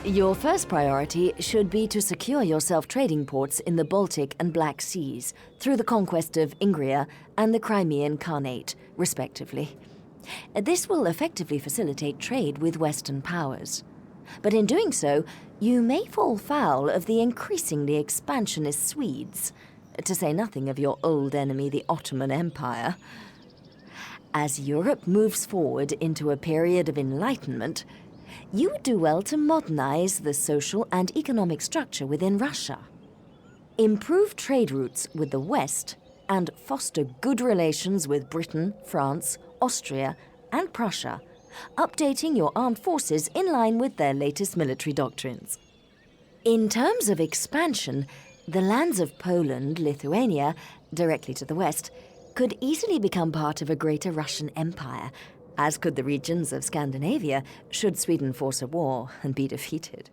Your first priority should be to secure yourself trading ports in the Baltic and Black Seas through the conquest of Ingria and the Crimean Khanate, respectively. This will effectively facilitate trade with Western powers. But in doing so, you may fall foul of the increasingly expansionist Swedes, to say nothing of your old enemy, the Ottoman Empire. As Europe moves forward into a period of enlightenment, you would do well to modernize the social and economic structure within Russia. Improve trade routes with the West and foster good relations with Britain, France, Austria, and Prussia, updating your armed forces in line with their latest military doctrines. In terms of expansion, the lands of Poland, Lithuania, directly to the west, could easily become part of a greater Russian empire, as could the regions of Scandinavia, should Sweden force a war and be defeated.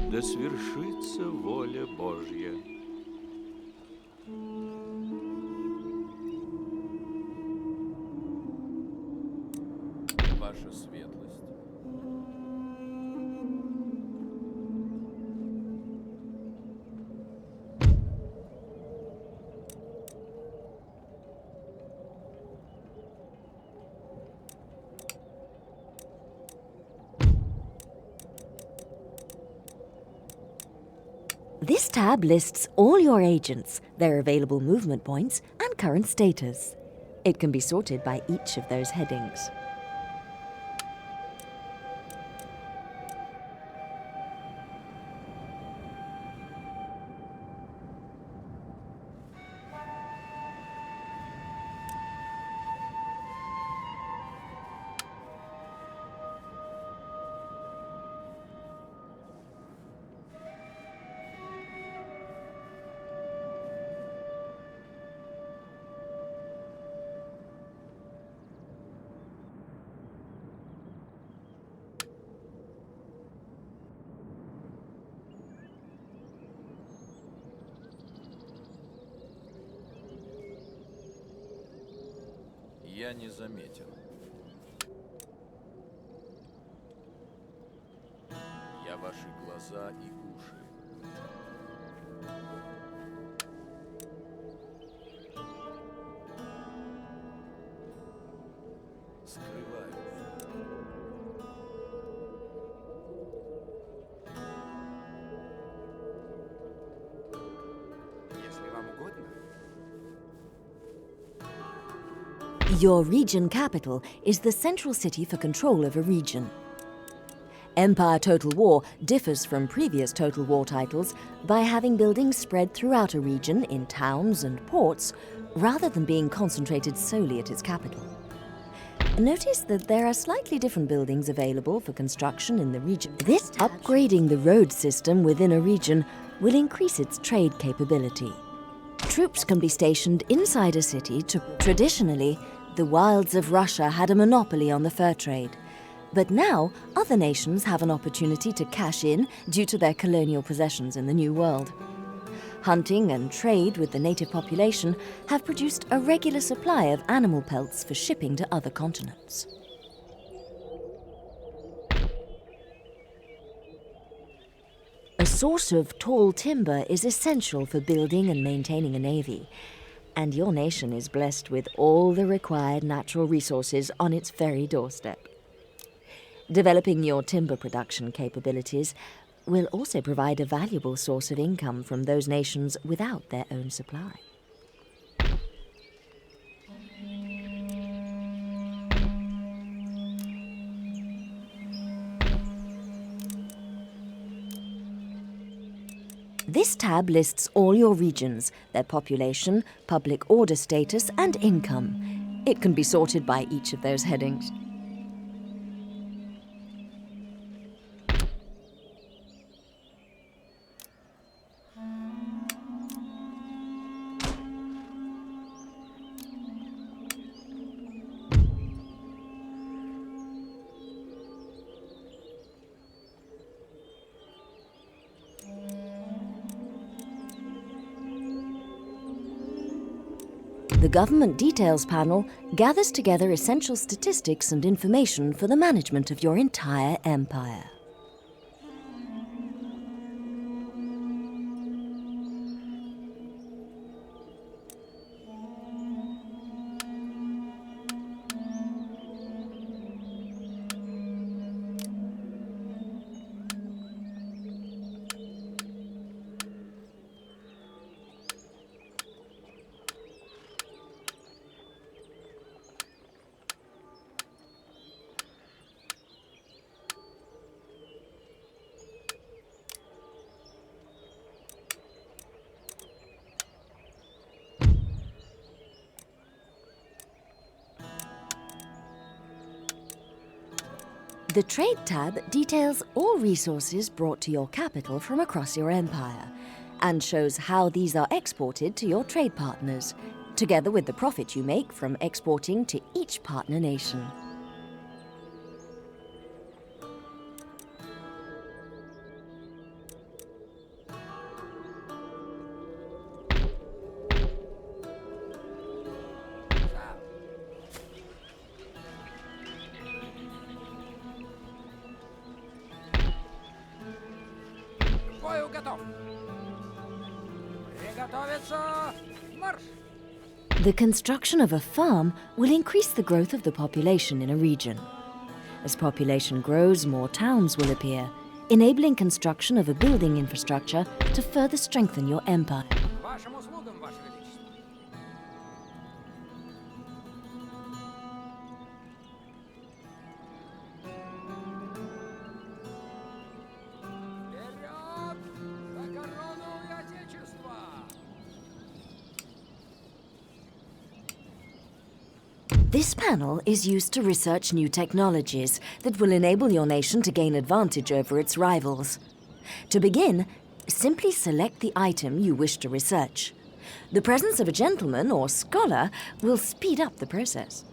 Да свершится воля Божья. Ваша светлость. This tab lists all your agents, their available movement points, and current status. It can be sorted by each of those headings. Я не заметил. Я ваши глаза и уши. Скрываю. Если вам угодно. Your region capital is the central city for control of a region. Empire Total War differs from previous Total War titles by having buildings spread throughout a region in towns and ports, rather than being concentrated solely at its capital. Notice that there are slightly different buildings available for construction in the region. This upgrading the road system within a region will increase its trade capability. Troops can be stationed inside a city to... Traditionally, the wilds of Russia had a monopoly on the fur trade. But now, other nations have an opportunity to cash in due to their colonial possessions in the New World. hunting and trade with the native population have produced a regular supply of animal pelts for shipping to other continents. A source of tall timber is essential for building and maintaining a navy, and your nation is blessed with all the required natural resources on its very doorstep. Developing your timber production capabilities will also provide a valuable source of income from those nations without their own supply. This tab lists all your regions, their population, public order status, and income. It can be sorted by each of those headings. The Government Details panel gathers together essential statistics and information for the management of your entire empire. The Trade tab details all resources brought to your capital from across your empire, and shows how these are exported to your trade partners, together with the profit you make from exporting to each partner nation. Бою готов! Приготовиться! Марш! The construction of a farm will increase the growth of the population in a region. As population grows, more towns will appear, enabling construction of a building infrastructure to further strengthen your empire. Вашим услугам, Ваше Величество! Вперед! За корону и отечество! This panel is used to research new technologies that will enable your nation to gain advantage over its rivals. To begin, simply select the item you wish to research. The presence of a gentleman or scholar will speed up the process.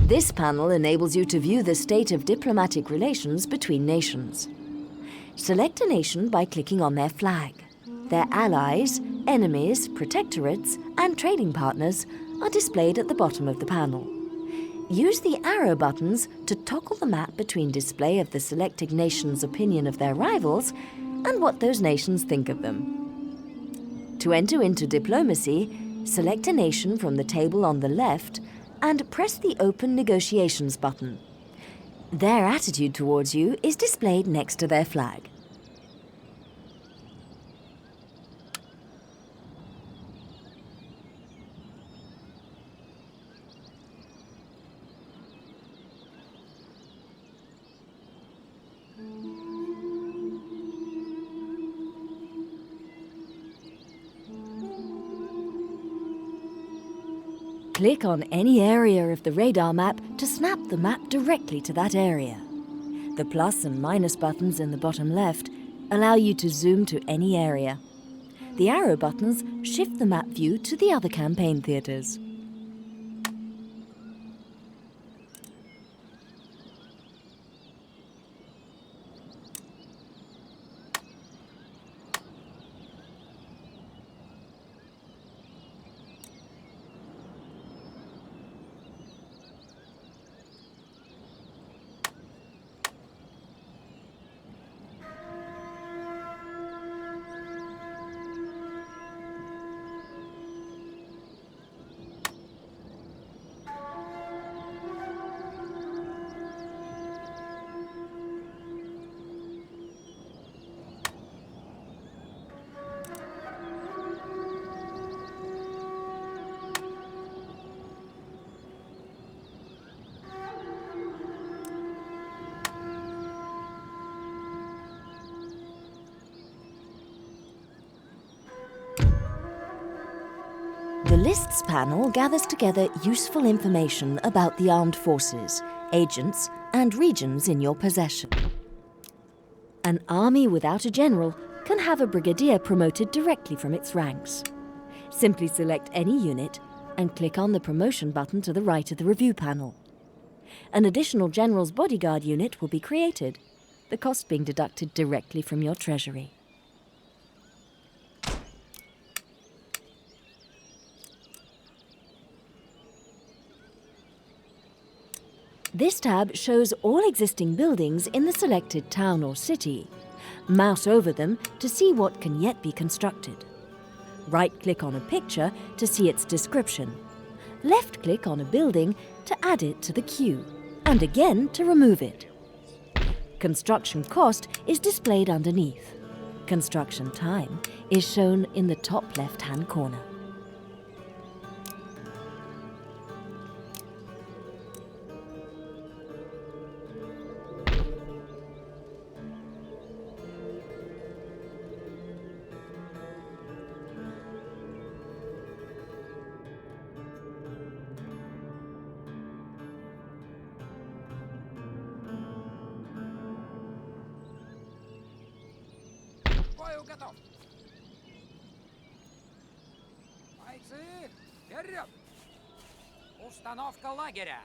This panel enables you to view the state of diplomatic relations between nations. Select a nation by clicking on their flag. Their allies, enemies, protectorates, and trading partners are displayed at the bottom of the panel. Use the arrow buttons to toggle the map between display of the selected nation's opinion of their rivals and what those nations think of them. To enter into diplomacy, select a nation from the table on the left and press the Open Negotiations button. Their attitude towards you is displayed next to their flag. Click on any area of the radar map to snap the map directly to that area. The plus and minus buttons in the bottom left allow you to zoom to any area. The arrow buttons shift the map view to the other campaign theatres. The Lists panel gathers together useful information about the armed forces, agents, and regions in your possession. An army without a general can have a brigadier promoted directly from its ranks. Simply select any unit and click on the promotion button to the right of the review panel. An additional general's bodyguard unit will be created, the cost being deducted directly from your treasury. This tab shows all existing buildings in the selected town or city. Mouse over them to see what can yet be constructed. Right-click on a picture to see its description. Left-click on a building to add it to the queue, and again to remove it. Construction cost is displayed underneath. Construction time is shown in the top left-hand corner. Бою готов! Бойцы, вперед! Установка лагеря!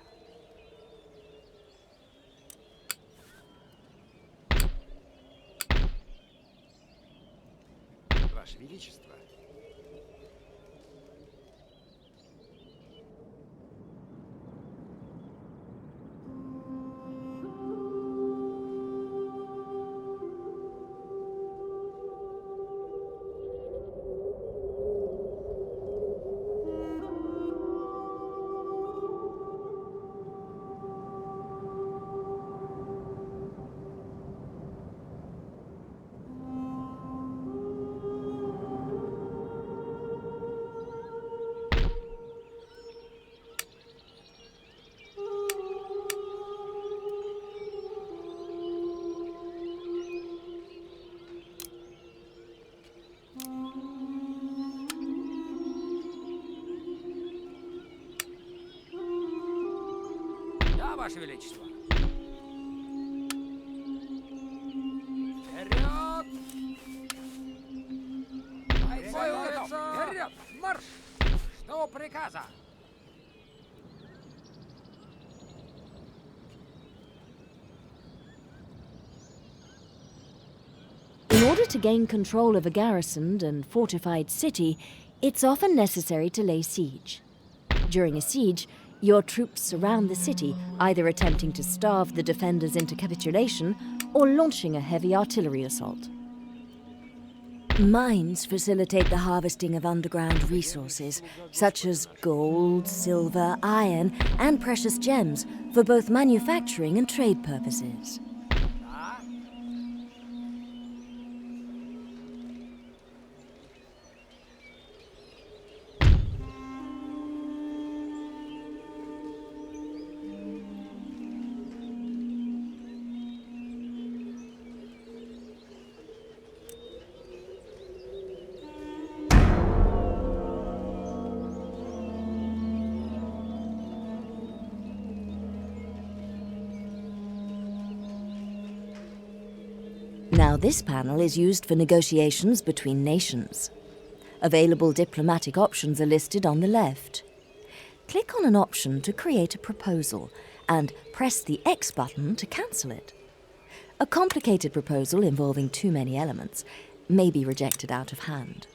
Ваше Величество. Да, Ваше Величество! Вперед! Бою готов! Вперед! Марш! Что приказа? order to gain control of a garrisoned and fortified city, it's often necessary to lay siege. During a siege, your troops surround the city, either attempting to starve the defenders into capitulation or launching a heavy artillery assault. Mines facilitate the harvesting of underground resources, such as gold, silver, iron, and precious gems, for both manufacturing and trade purposes. Now, this panel is used for negotiations between nations. Available diplomatic options are listed on the left. Click on an option to create a proposal, and press the X button to cancel it. A complicated proposal involving too many elements may be rejected out of hand.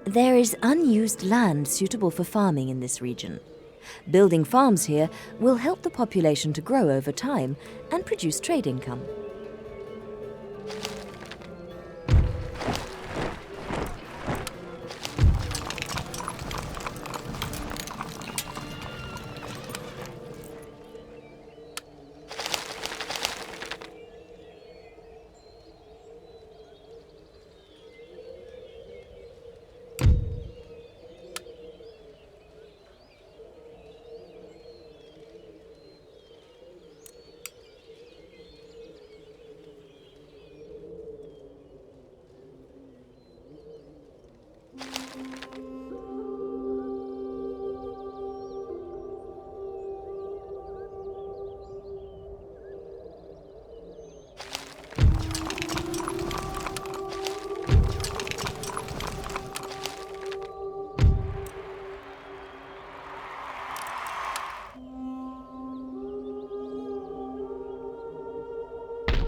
There is unused land suitable for farming in this region. Building farms here will help the population to grow over time and produce trade income.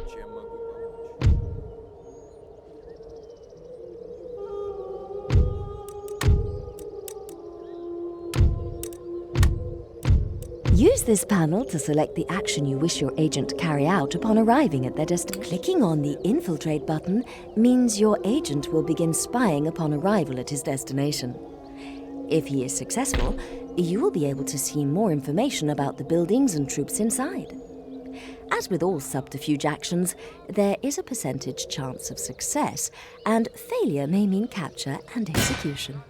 Чем могу помочь? Use this panel to select the action you wish your agent to carry out upon arriving at their destination. Clicking on the Infiltrate button means your agent will begin spying upon arrival at his destination. If he is successful, you will be able to see more information about the buildings and troops inside. As with all subterfuge actions, there is a percentage chance of success, and failure may mean capture and execution.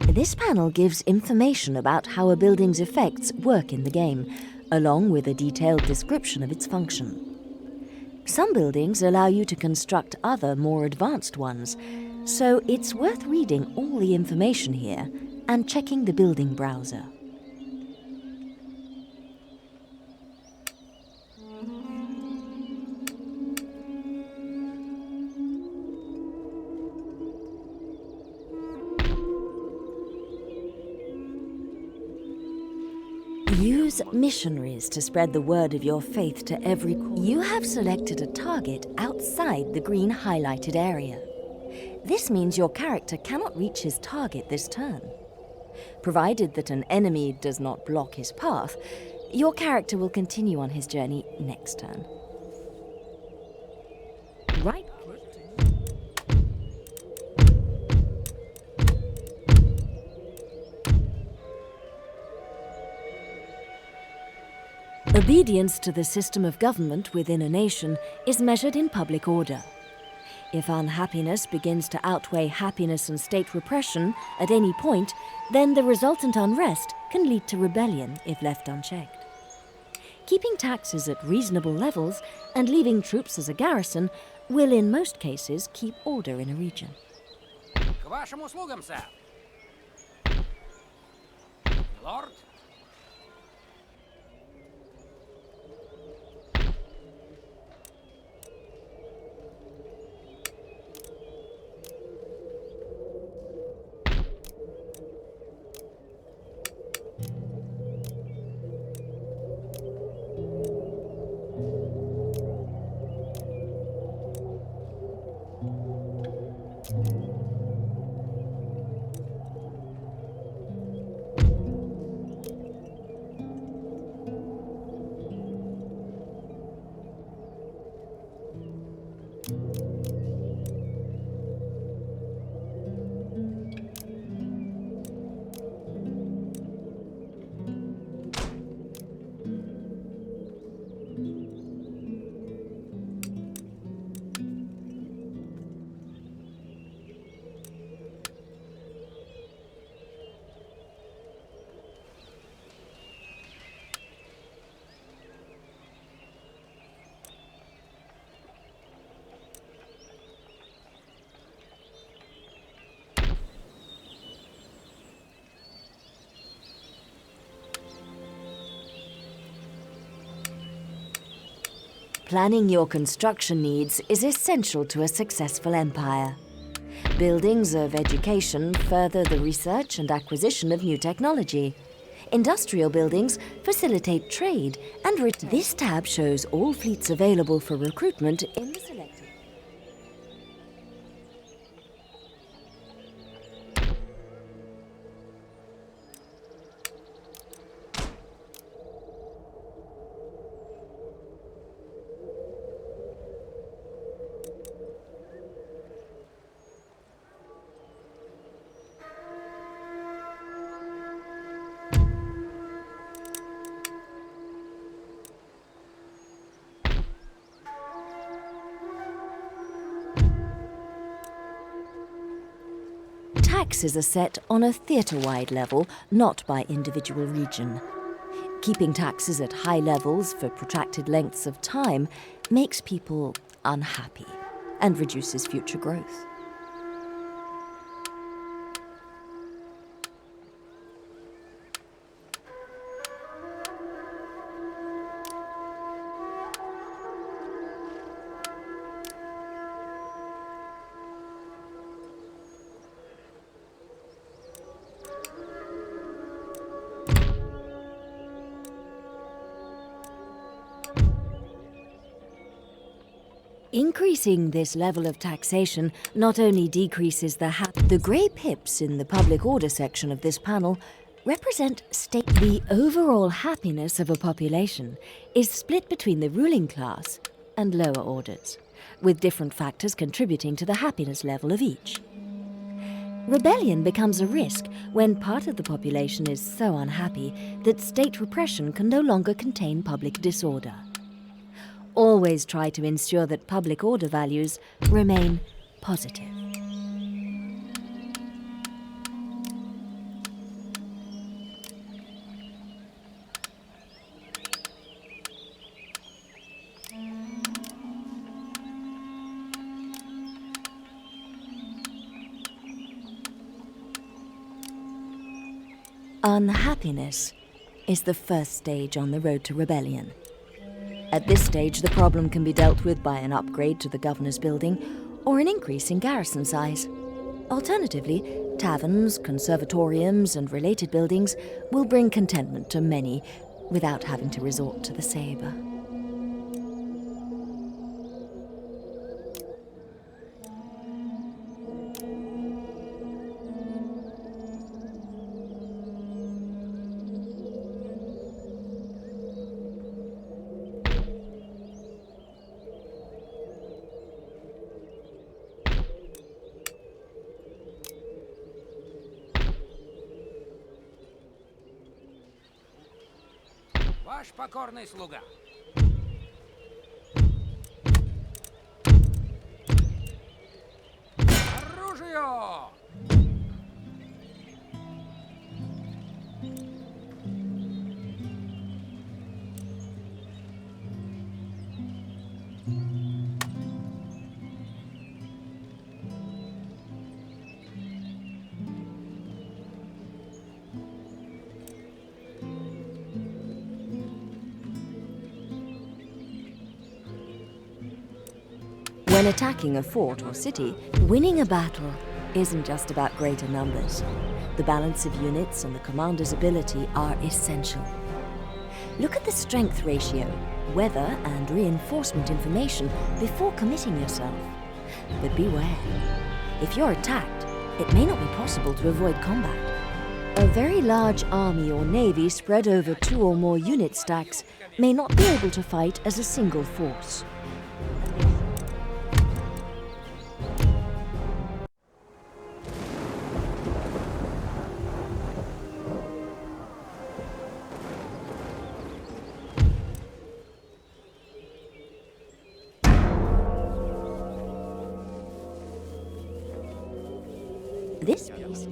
This panel gives information about how a building's effects work in the game, along with a detailed description of its function. Some buildings allow you to construct other, more advanced ones, so it's worth reading all the information here and checking the building browser. Use missionaries to spread the word of your faith to every corner. You have selected a target outside the green highlighted area. This means your character cannot reach his target this turn. Provided that an enemy does not block his path, your character will continue on his journey next turn. Right. Obedience to the system of government within a nation is measured in public order. If unhappiness begins to outweigh happiness and state repression at any point, then the resultant unrest can lead to rebellion if left unchecked. Keeping taxes at reasonable levels and leaving troops as a garrison will in most cases keep order in a region. К вашим услугам, сэр. Лорд? Planning your construction needs is essential to a successful empire. Buildings of education further the research and acquisition of new technology. Industrial buildings facilitate trade and this tab shows all fleets available for recruitment in the selected. Taxes are set on a theatre-wide level, not by individual region. Keeping taxes at high levels for protracted lengths of time makes people unhappy and reduces future growth. Increasing this level of taxation not only decreases the grey pips in the public order section of this panel represent state. The overall happiness of a population is split between the ruling class and lower orders, with different factors contributing to the happiness level of each. Rebellion becomes a risk when part of the population is so unhappy that state repression can no longer contain public disorder. Always try to ensure that public order values remain positive. Unhappiness is the first stage on the road to rebellion. At this stage, the problem can be dealt with by an upgrade to the governor's building or an increase in garrison size. Alternatively, taverns, conservatoriums, and related buildings will bring contentment to many without having to resort to the saber. Ваш покорный слуга. землю! When attacking a fort or city, winning a battle isn't just about greater numbers. The balance of units and the commander's ability are essential. Look at the strength ratio, weather and reinforcement information before committing yourself. But beware. If you're attacked, it may not be possible to avoid combat. A very large army or navy spread over 2 or more unit stacks may not be able to fight as a single force. This piece.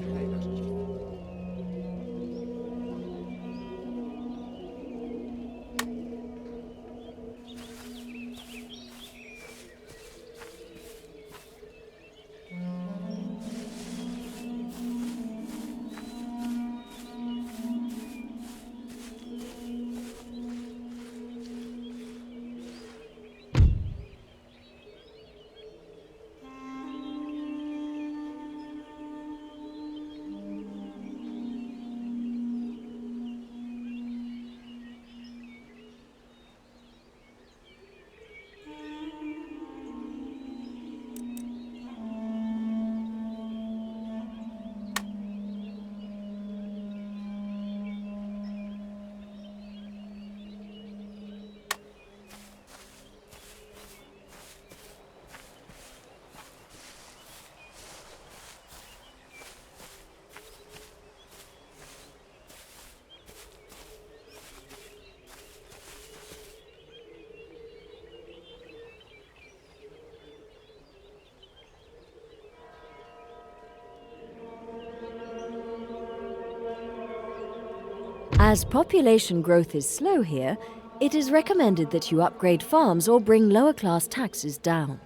As population growth is slow here, it is recommended that you upgrade farms or bring lower-class taxes down.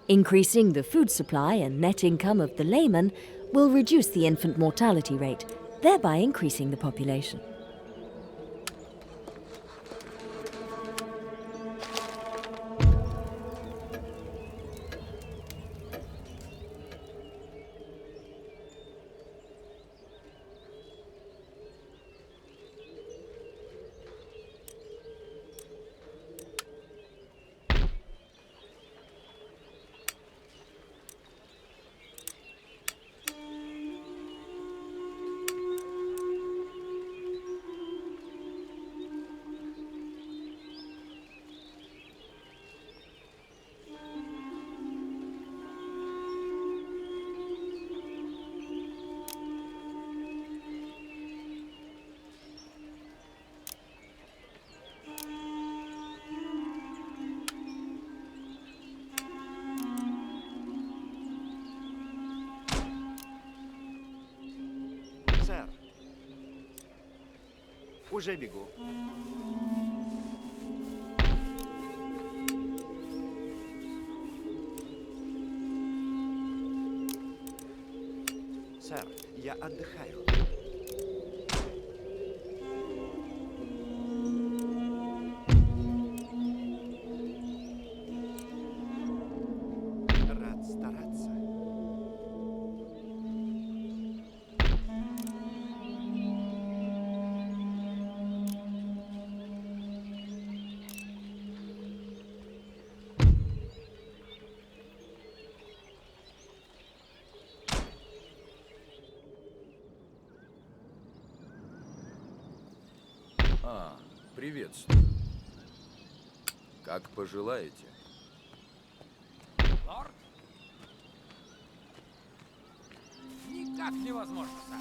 Increasing the food supply and net income of the layman will reduce the infant mortality rate, thereby increasing the population. Сэр, уже бегу. Сэр, я отдыхаю. Рад стараться. Приветствую. Как пожелаете. Лорд? Никак невозможно, сэр.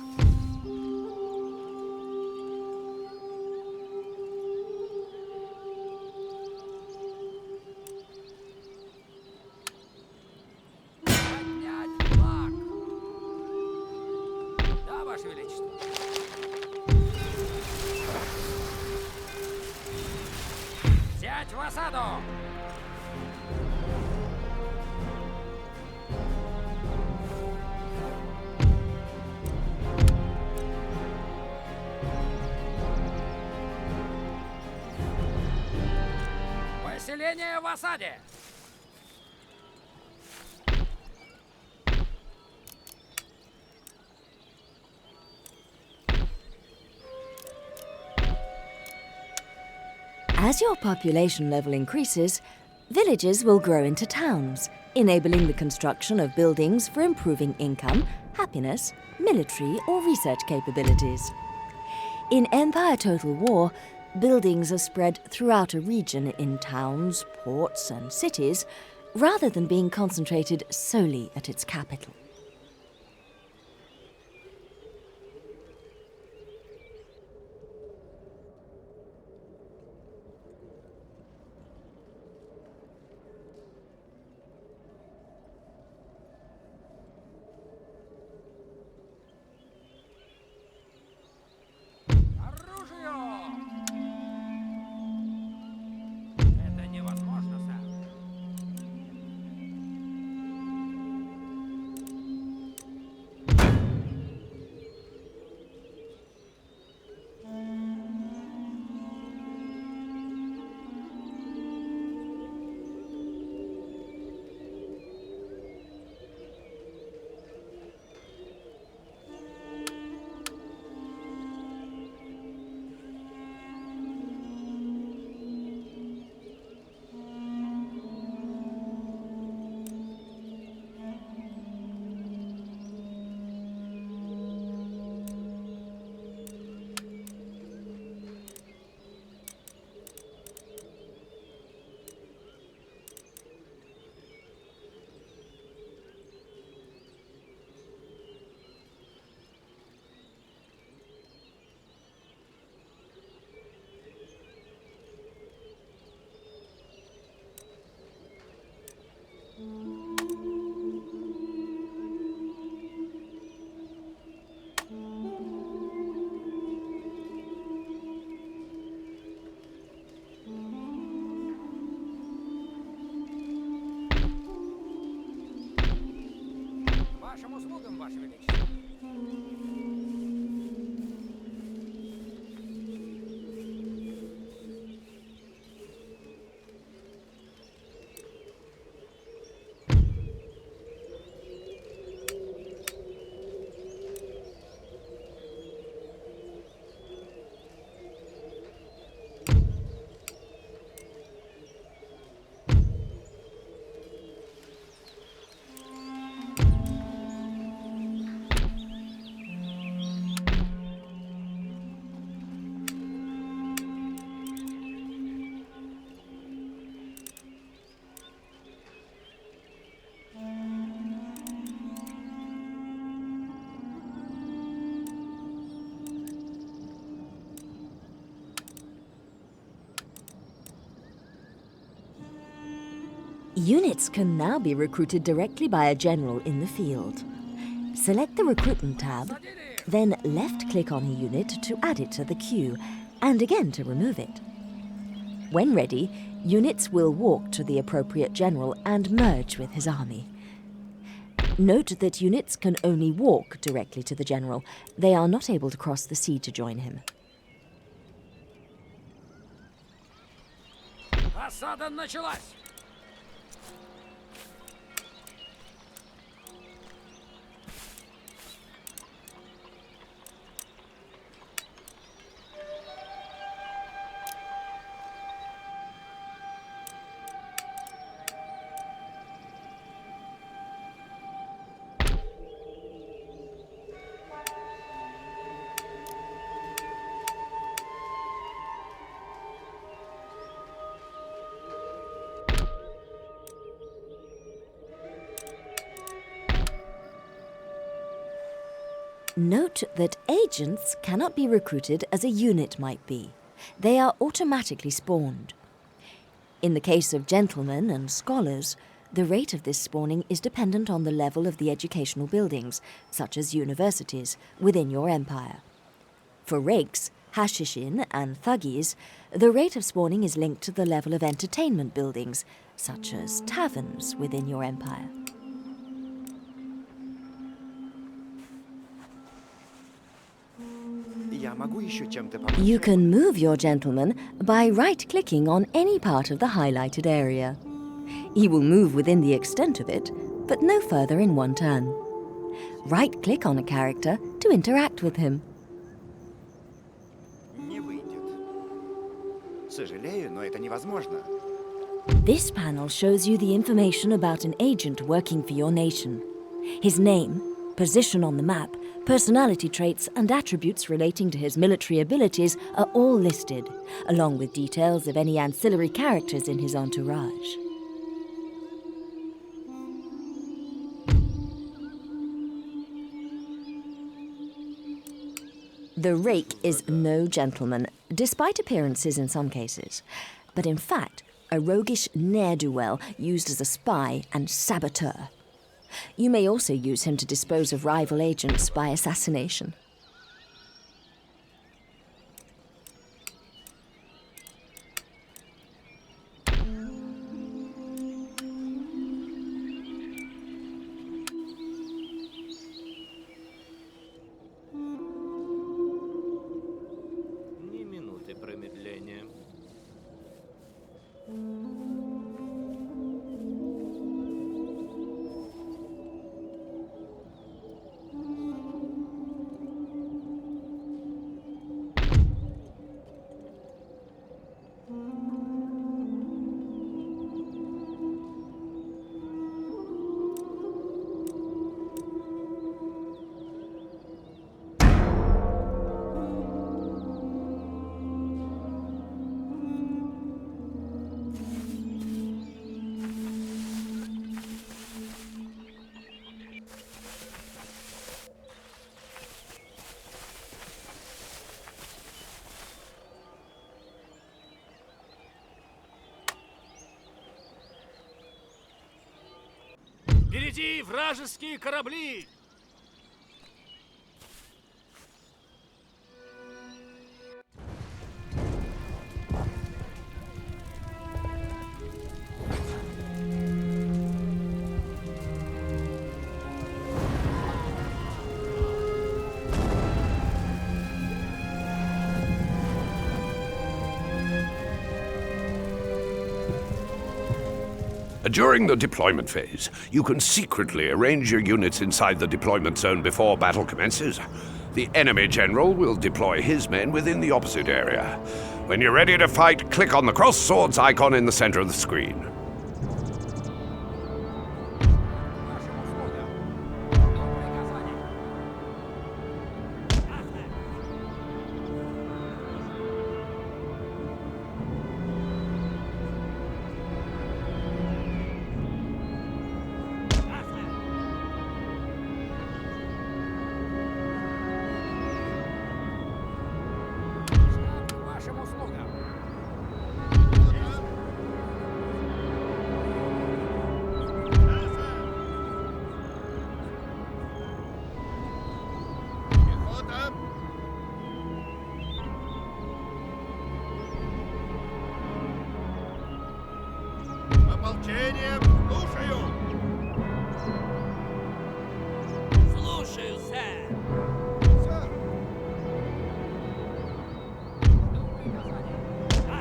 Поднять флаг! Ваше Величество. Взять в осаду! Поселение в осаде! As your population level increases, villages will grow into towns, enabling the construction of buildings for improving income, happiness, military or research capabilities. In Empire Total War, buildings are spread throughout a region in towns, ports and cities, rather than being concentrated solely at its capital. Оружие! Это невозможно, сэр. Вашим услугам, Ваше Величество. Units can now be recruited directly by a general in the field. Select the Recruitment tab, then left-click on a unit to add it to the queue, and again to remove it. When ready, units will walk to the appropriate general and merge with his army. Note that units can only walk directly to the general. They are not able to cross the sea to join him. Осада началась! Note that agents cannot be recruited as a unit might be. They are automatically spawned. In the case of gentlemen and scholars, The rate of this spawning is dependent on the level of the educational buildings, such as universities, within your empire. For rakes, Hashishin, and Thuggies, the rate of spawning is linked to the level of entertainment buildings, such as taverns within your empire. Я могу еще чем-то You помочь? can move your gentleman by right-clicking on any part of the highlighted area. He will move within the extent of it, but no further in one turn. Right-click on a character to interact with him. Не выйдет. Сожалею, но это невозможно. This panel shows you the information about an agent working for your nation. His name, position on the map, personality traits, and attributes relating to his military abilities are all listed, along with details of any ancillary characters in his entourage. The rake is no gentleman, despite appearances in some cases, but in fact, a roguish ne'er-do-well used as a spy and saboteur. You may also use him to dispose of rival agents by assassination. Ни минуты промедления. Впереди вражеские корабли! During the deployment phase, you can secretly arrange your units inside the deployment zone before battle commences. The enemy general will deploy his men within the opposite area. When you're ready to fight, click on the cross swords icon in the center of the screen. К вашим услугам. Ополчение, слушаю! Слушаю, сэр! Да, сэр! Да,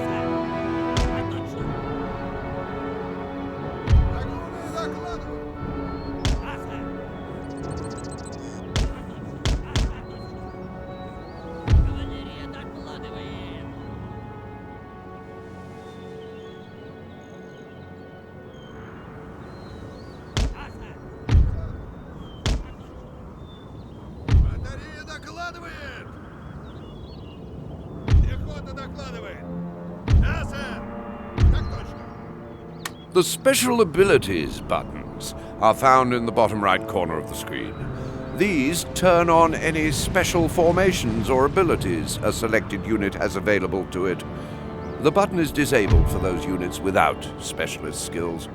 сэр! Отлично! Да, сэр! Кавалерия докладывает! Да, сэр! Батарея докладывает! Пехота докладывает! Да, сэр! Так точно! The Special Abilities buttons are found in the bottom right corner of the screen. These turn on any special formations or abilities a selected unit has available to it. The button is disabled for those units without specialist skills.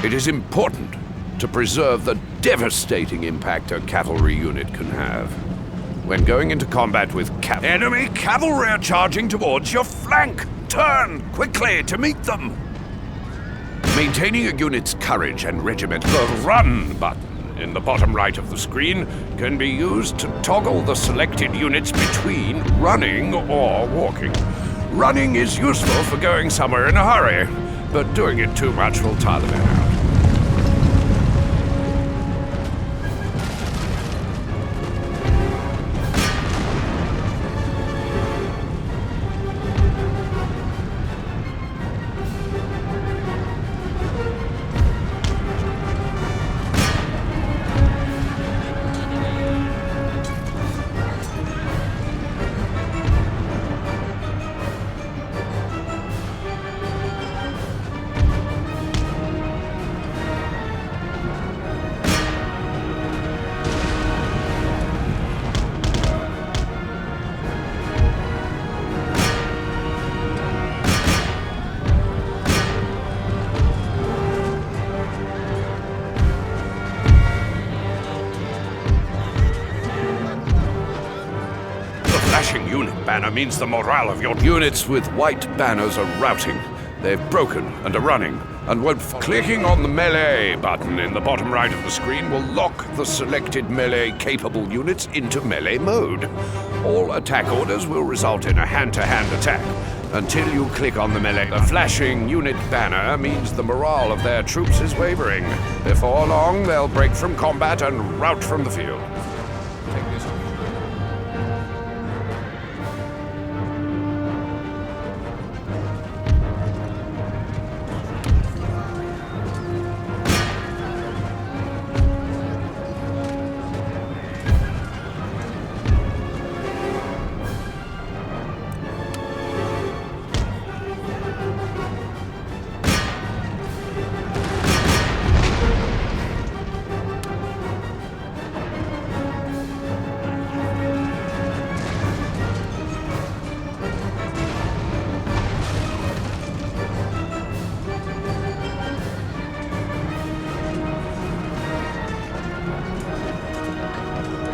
It is important to preserve the devastating impact a cavalry unit can have. When going into combat with enemy cavalry are charging towards your flank! Turn quickly to meet them! Maintaining a unit's courage and regiment, the Run button in the bottom right of the screen can be used to toggle the selected units between running or walking. Running is useful for going somewhere in a hurry, but doing it too much will tire the men out. Flashing unit banner means the morale of your units with white banners are routing. They've broken and are running, and won't clicking on the melee button in the bottom right of the screen will lock the selected melee-capable units into melee mode. All attack orders will result in a hand-to-hand attack until you click on the melee. The flashing unit banner means the morale of their troops is wavering. Before long, they'll break from combat and rout from the field. Take this.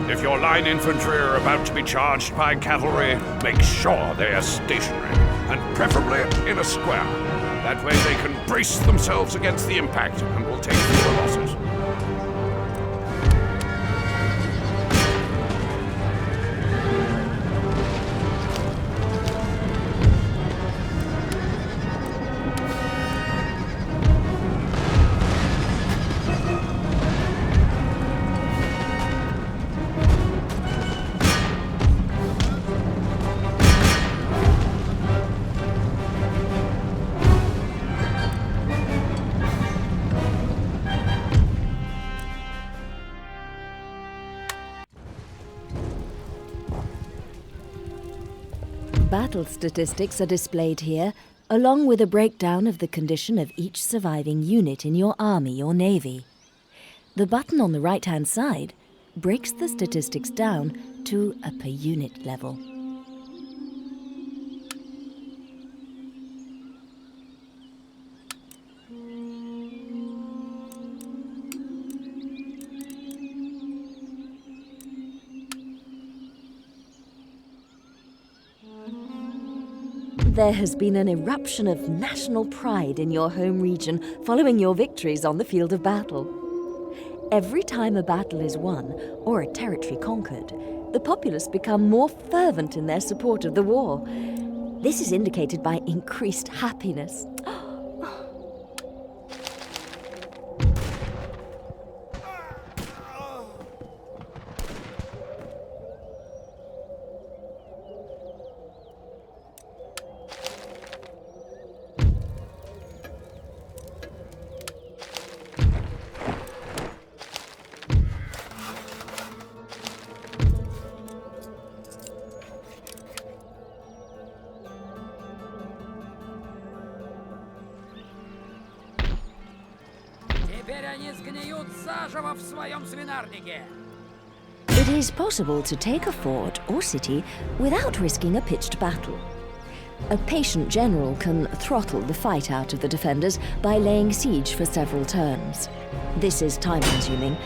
If your line infantry are about to be charged by cavalry, make sure they are stationary, and preferably in a square. That way they can brace themselves against the impact and will take fewer losses. Battle statistics are displayed here, along with a breakdown of the condition of each surviving unit in your army or navy. The button on the right-hand side breaks the statistics down to a per-unit level. There has been an eruption of national pride in your home region following your victories on the field of battle. Every time a battle is won or a territory conquered, the populace become more fervent in their support of the war. This is indicated by increased happiness. Теперь они сгниют заживо в своем свинарнике. It is possible to take a fort or city without risking a pitched battle. A patient general can throttle the fight out of the defenders by laying siege for several turns. This is time-consuming.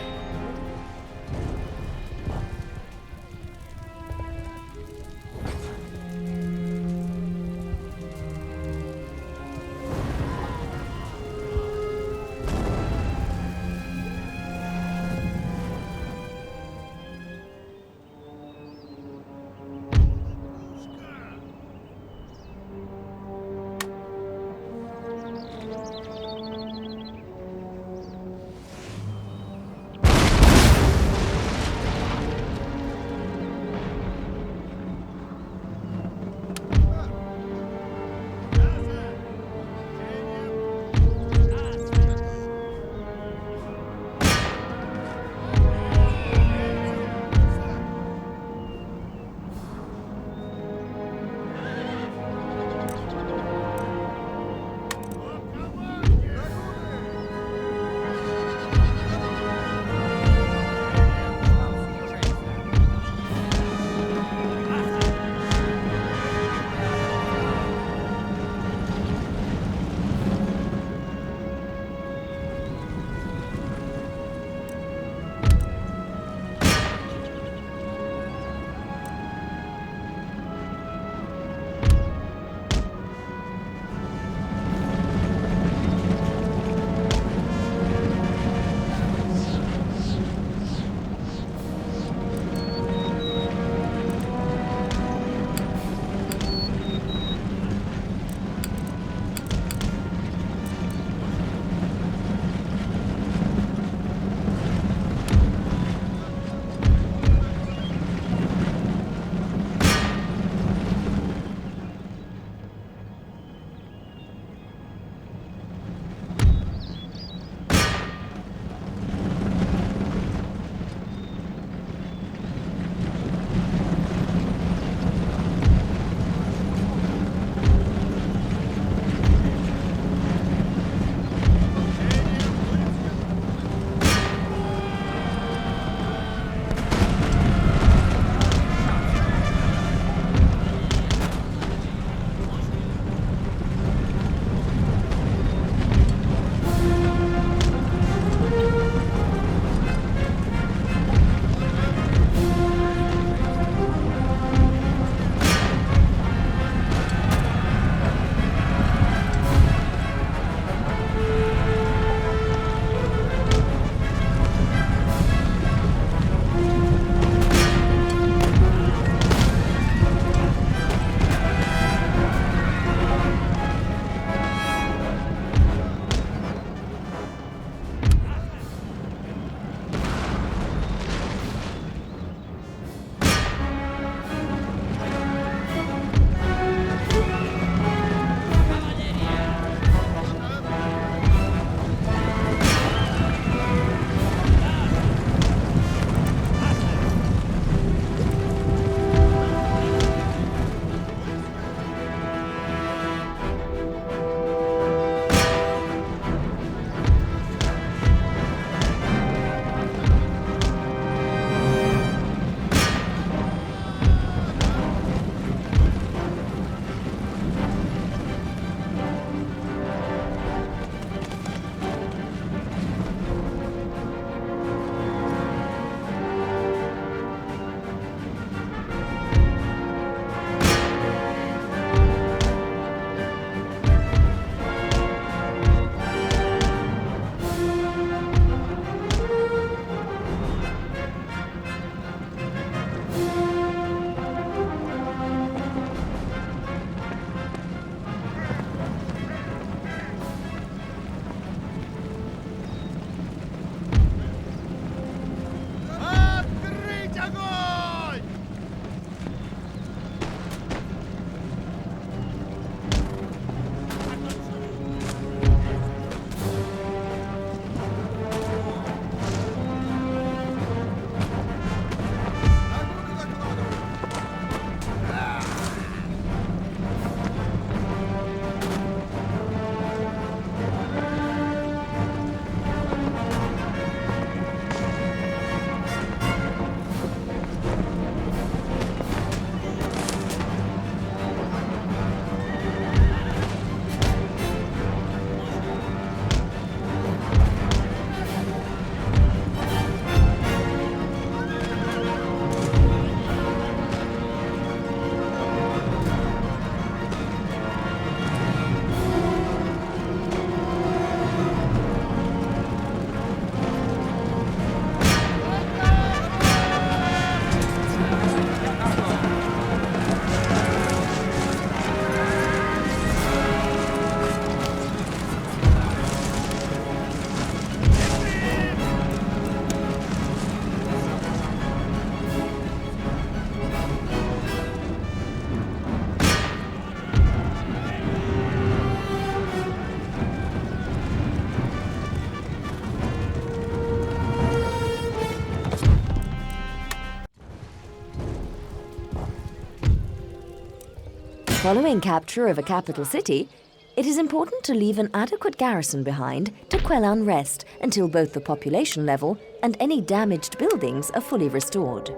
Following capture of a capital city, it is important to leave an adequate garrison behind to quell unrest until both the population level and any damaged buildings are fully restored.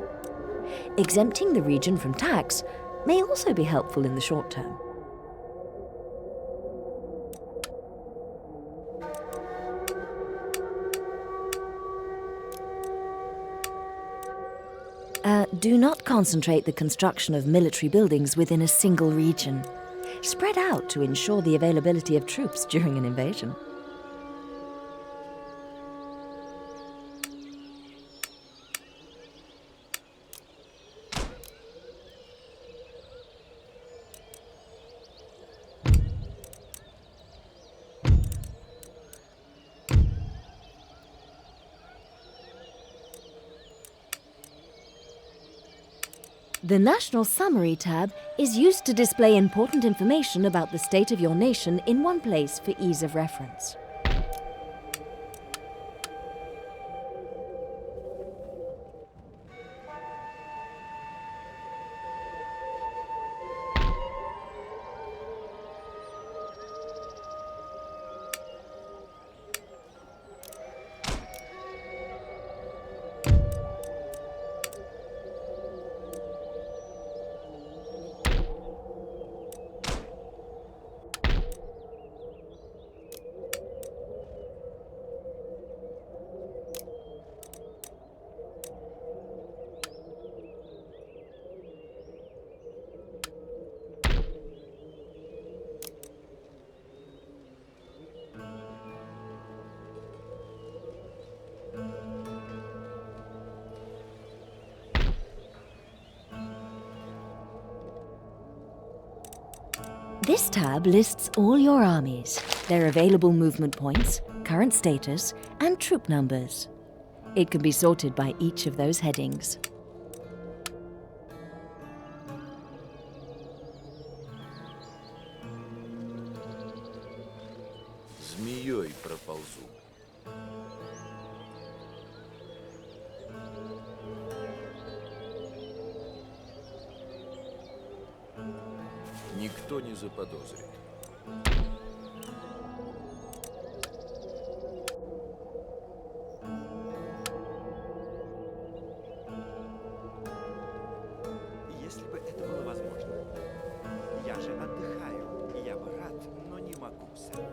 Exempting the region from tax may also be helpful in the short term. Do not concentrate the construction of military buildings within a single region. Spread out to ensure the availability of troops during an invasion. The National Summary tab is used to display important information about the state of your nation in one place for ease of reference. This tab lists all your armies, their available movement points, current status, and troop numbers. It can be sorted by each of those headings. Змеей проползу. Никто не заподозрит. Если бы это было возможно. Я же отдыхаю, и я бы рад, но не могу, сэр.